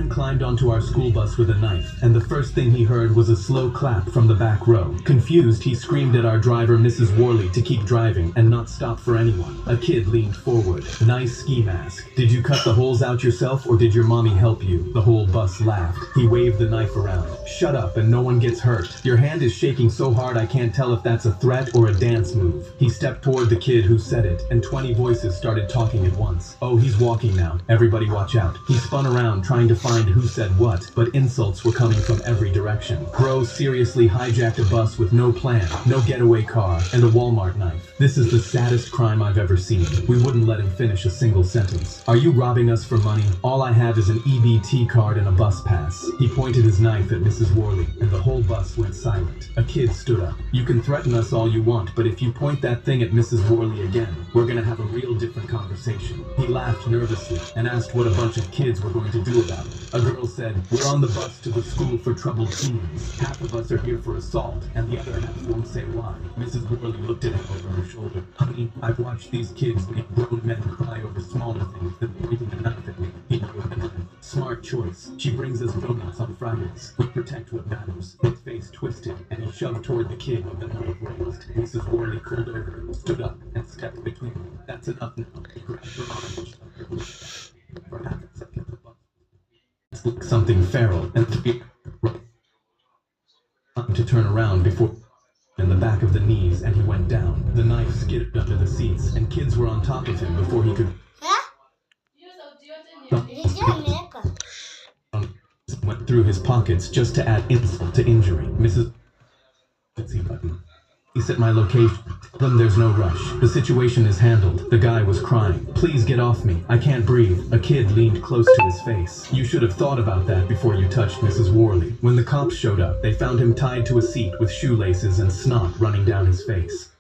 man climbed onto our school bus with a knife, and the first thing he heard was a slow clap from the back row. Confused, he screamed at our driver, Mrs. Worley, to keep driving and not stop for anyone. A kid leaned forward. Nice ski mask. Did you cut the holes out yourself, or did your mommy help you? The whole bus laughed. He waved the knife around. Shut up and no one gets hurt. Your hand is shaking so hard I can't tell if that's a threat or a dance move. He stepped toward the kid who said it, and 20 voices started talking at once. Oh, he's walking now. Everybody watch out. He spun around trying to find who said what, but insults were coming from every direction. Bro seriously hijacked a bus with no plan, no getaway car, and a Walmart knife. This is the saddest crime I've ever seen. We wouldn't let him finish a single sentence. Are you robbing us for money? All I have is an EBT card and a bus pass. He pointed his knife at Mrs. Worley, and the whole bus went silent. A kid stood up. You can threaten us all you want, but if you point that thing at Mrs. Worley again, we're gonna have a real different conversation. He laughed nervously and asked what a bunch of kids were going to do about it. A girl said, we're on the bus to the school for troubled teens. Half of us are here for assault, and the other half won't say why. Mrs. Worley looked at him over her shoulder. Honey, I've watched these kids make grown men cry over smaller things than pointing a knife at me. He knew the knife. Smart choice. She brings us donuts on Fridays. We protect what matters. His face twisted, and he shoved toward the kid with the knife raised. Mrs. Worley pulled over, stood up, and stepped between them. That's enough now. He grabbed her arm and shoved her with it. For half a second, the bus looked something feral, and to turn around before in the back of the knees, and he went down. The knife skidded under the seats, and kids were on top of him before he could. Went through his pockets just to add insult to injury. Mrs. button. He set my location. Tell them there's no rush. The situation is handled. The guy was crying. Please get off me. I can't breathe. A kid leaned close to his face. You should have thought about that before you touched Mrs. Worley. When the cops showed up, they found him tied to a seat with shoelaces and snot running down his face.